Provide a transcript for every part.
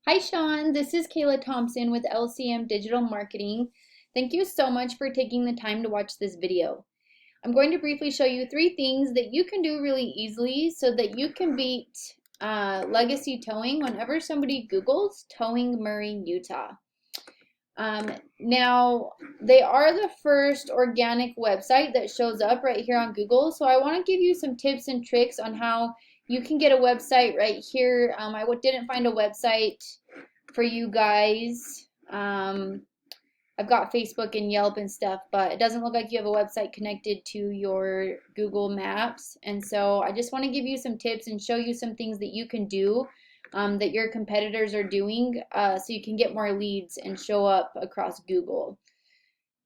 Hi, Sean. This is Kayla Thompson with LCM Digital Marketing. Thank you so much for taking the time to watch this video. I'm going to briefly show you 3 things that you can do really easily so that you can beat legacy towing whenever somebody Googles Towing Murray, Utah. Now, they are the first organic website that shows up right here on Google, so I want to give you some tips and tricks on how you can get a website right here. I didn't find a website for you guys. I've got Facebook and Yelp and stuff, but it doesn't look like you have a website connected to your Google Maps. And so I just want to give you some tips and show you some things that you can do that your competitors are doing so you can get more leads and show up across Google.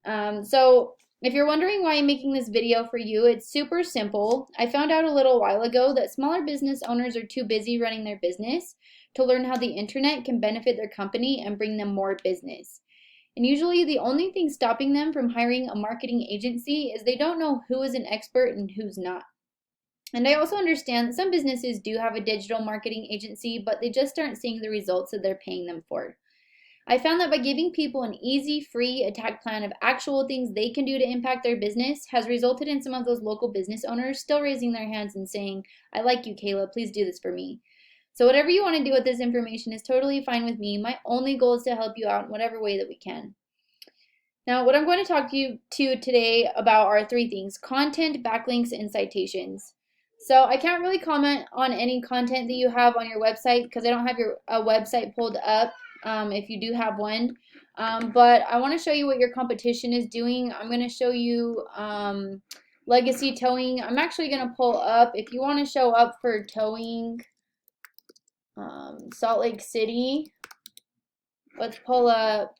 So if you're wondering why I'm making this video for you, it's super simple. I found out a little while ago that smaller business owners are too busy running their business to learn how the internet can benefit their company and bring them more business. And usually the only thing stopping them from hiring a marketing agency is they don't know who is an expert and who's not. And I also understand that some businesses do have a digital marketing agency, but they just aren't seeing the results that they're paying them for. I found that by giving people an easy, free attack plan of actual things they can do to impact their business has resulted in some of those local business owners still raising their hands and saying, I like you, Kayla, please do this for me. So whatever you want to do with this information is totally fine with me. My only goal is to help you out in whatever way that we can. Now, what I'm going to talk to you today about are 3 things: content, backlinks, and citations. So I can't really comment on any content that you have on your website because I don't have your website pulled up if you do have one. But I want to show you what your competition is doing. I'm going to show you legacy towing. I'm actually going to pull up, if you want to show up for towing Salt Lake City, let's pull up,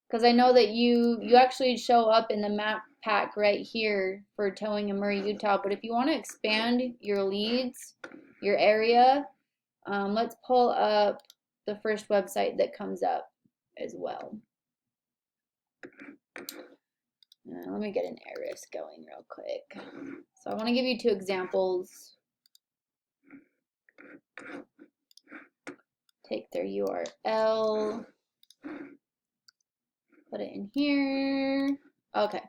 because I know that you actually show up in the map pack right here for towing in Murray, Utah. But if you want to expand your leads, your area, let's pull up the first website that comes up as well. Let me get an Aris going real quick. So I want to give you 2 examples. Take their URL, put it in here. Okay.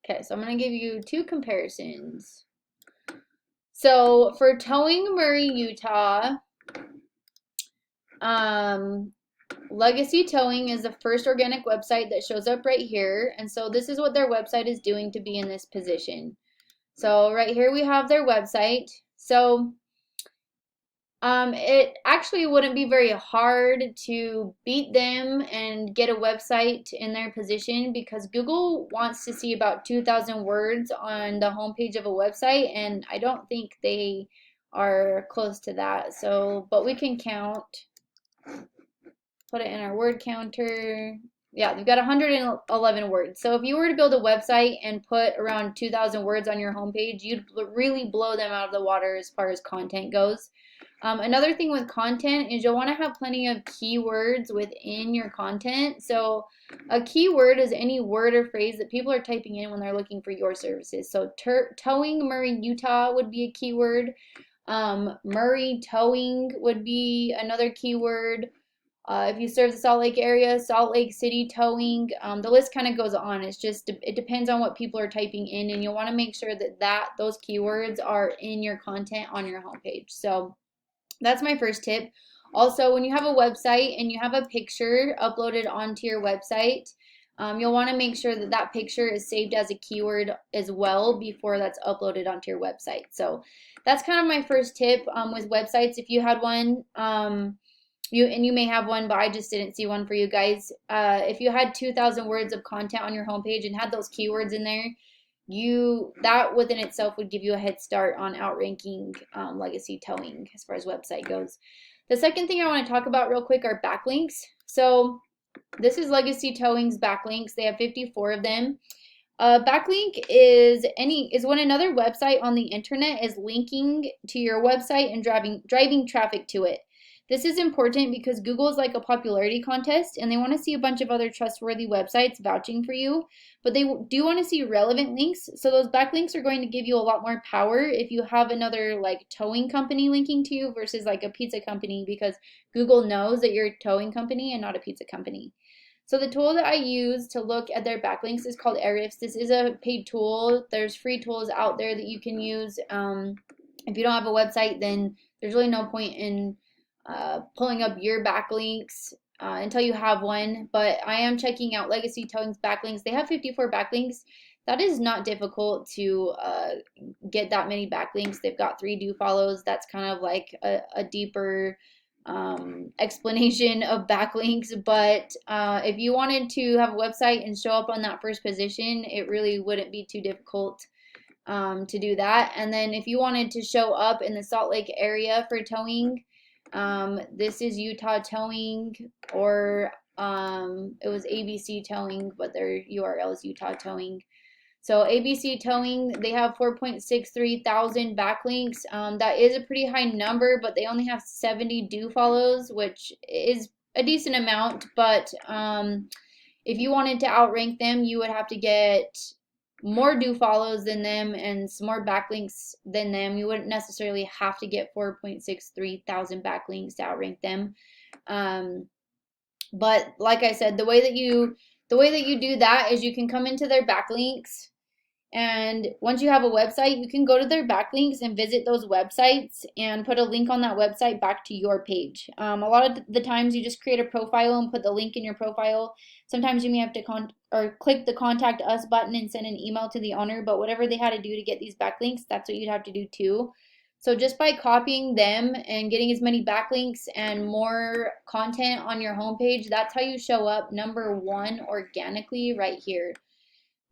Okay, so I'm going to give you 2 comparisons. So for towing Murray, Utah, Legacy Towing is the first organic website that shows up right here. And so this is what their website is doing to be in this position. So right here we have their website. So it actually wouldn't be very hard to beat them and get a website in their position because Google wants to see about 2,000 words on the homepage of a website, and I don't think they are close to that. So, but we can count, put it in our word counter. Yeah, you've got 111 words. So if you were to build a website and put around 2,000 words on your homepage, you'd really blow them out of the water as far as content goes. Another thing with content is you'll want to have plenty of keywords within your content. So a keyword is any word or phrase that people are typing in when they're looking for your services. So towing Murray, Utah would be a keyword. Murray towing would be another keyword. If you serve the Salt Lake area, Salt Lake City towing, the list kind of goes on. It depends on what people are typing in, and you'll want to make sure that those keywords are in your content on your homepage. So that's my first tip. Also, when you have a website and you have a picture uploaded onto your website, you'll want to make sure that that picture is saved as a keyword as well before that's uploaded onto your website. So that's kind of my first tip with websites. If you had one, you may have one, but I just didn't see one for you guys. If you had 2,000 words of content on your homepage and had those keywords in there, that within itself would give you a head start on outranking legacy towing as far as website goes. The second thing I want to talk about real quick are backlinks. So this is legacy towing's backlinks. They have 54 of them. Backlink is when another website on the internet is linking to your website and driving traffic to it. This is important because Google is like a popularity contest and they want to see a bunch of other trustworthy websites vouching for you, but they do want to see relevant links. So those backlinks are going to give you a lot more power if you have another like towing company linking to you versus like a pizza company, because Google knows that you're a towing company and not a pizza company. So the tool that I use to look at their backlinks is called Ahrefs. This is a paid tool. There's free tools out there that you can use. If you don't have a website, then there's really no point in pulling up your backlinks until you have one. But I am checking out Legacy Towing's backlinks. They have 54 backlinks. That is not difficult to get that many backlinks. They've got 3 do follows. That's kind of like a deeper explanation of backlinks. But if you wanted to have a website and show up on that first position, it really wouldn't be too difficult to do that. And then if you wanted to show up in the Salt Lake area for towing, this is Utah Towing, or it was ABC Towing, but their URL is Utah Towing. So ABC Towing, they have 4.63 thousand backlinks. That is a pretty high number, but they only have 70 do follows, which is a decent amount. But if you wanted to outrank them, you would have to get more do follows than them and some more backlinks than them. You wouldn't necessarily have to get 4.63 thousand backlinks to outrank them. But like I said, the way that you do that is you can come into their backlinks, and once you have a website, you can go to their backlinks and visit those websites and put a link on that website back to your page. A lot of the times you just create a profile and put the link in your profile. Sometimes you may have to click the contact us button and send an email to the owner, but whatever they had to do to get these backlinks, that's what you'd have to do too. So just by copying them and getting as many backlinks and more content on your homepage, that's how you show up #1 organically right here.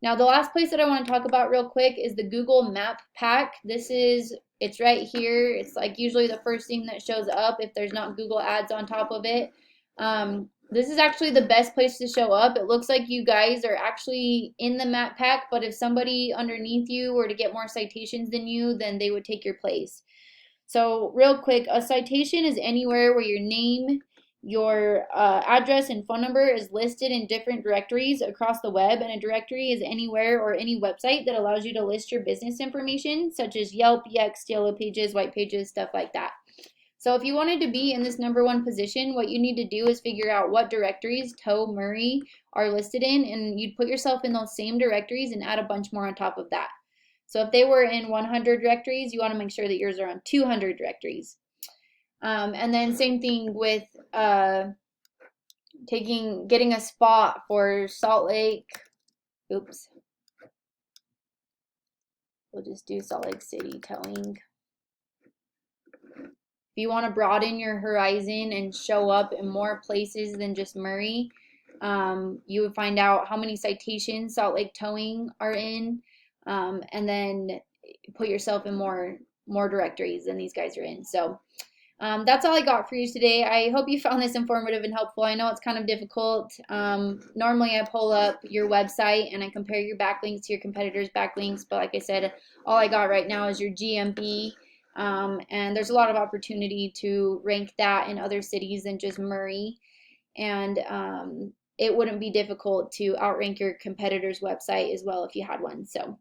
Now, the last place that I want to talk about real quick is the Google Map Pack. It's right here. It's like usually the first thing that shows up if there's not Google ads on top of it. This is actually the best place to show up. It looks like you guys are actually in the map pack, but if somebody underneath you were to get more citations than you, then they would take your place. So real quick, a citation is anywhere where your name, your address, and phone number is listed in different directories across the web, and a directory is anywhere or any website that allows you to list your business information, such as Yelp, Yext, Yellow Pages, White Pages, stuff like that. So if you wanted to be in this #1 position, what you need to do is figure out what directories Tow Murray are listed in, and you'd put yourself in those same directories and add a bunch more on top of that. So if they were in 100 directories, you want to make sure that yours are on 200 directories. And then same thing with getting a spot for Salt Lake. Oops. We'll just do Salt Lake City Towing. If you want to broaden your horizon and show up in more places than just Murray, you would find out how many citations Salt Lake Towing are in, and then put yourself in more directories than these guys are in. So that's all I got for you today. I hope you found this informative and helpful. I know it's kind of difficult. Normally I pull up your website and I compare your backlinks to your competitors' backlinks, but like I said, all I got right now is your GMB. And there's a lot of opportunity to rank that in other cities than just Murray. And it wouldn't be difficult to outrank your competitor's website as well if you had one. So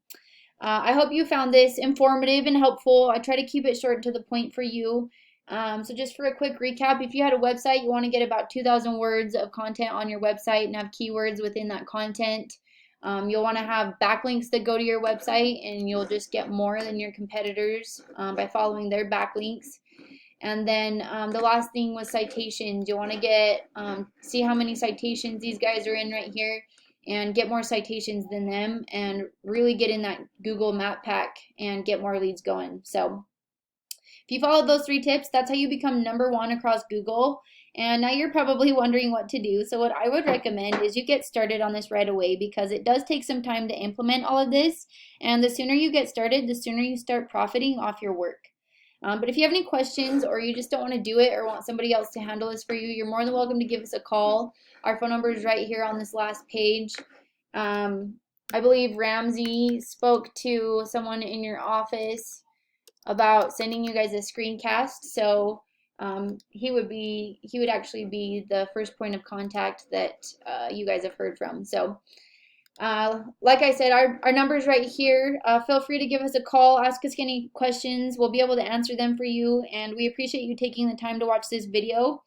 I hope you found this informative and helpful. I try to keep it short and to the point for you. So just for a quick recap, if you had a website, you want to get about 2,000 words of content on your website and have keywords within that content. You'll want to have backlinks that go to your website, and you'll just get more than your competitors by following their backlinks. And then the last thing was citations. You want to see how many citations these guys are in right here and get more citations than them and really get in that Google Map Pack and get more leads going. So if you follow those 3 tips, that's how you become #1 across Google. And now you're probably wondering what to do. So what I would recommend is you get started on this right away, because it does take some time to implement all of this. And the sooner you get started, the sooner you start profiting off your work. But if you have any questions, or you just don't want to do it or want somebody else to handle this for you, you're more than welcome to give us a call. Our phone number is right here on this last page. I believe Ramsey spoke to someone in your office about sending you guys a screencast. So he would actually be the first point of contact that you guys have heard from. So like I said, our number's right here. Feel free to give us a call, ask us any questions. We'll be able to answer them for you, and we appreciate you taking the time to watch this video.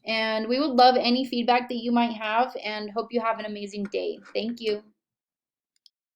And we would love any feedback that you might have, and hope you have an amazing day. Thank you.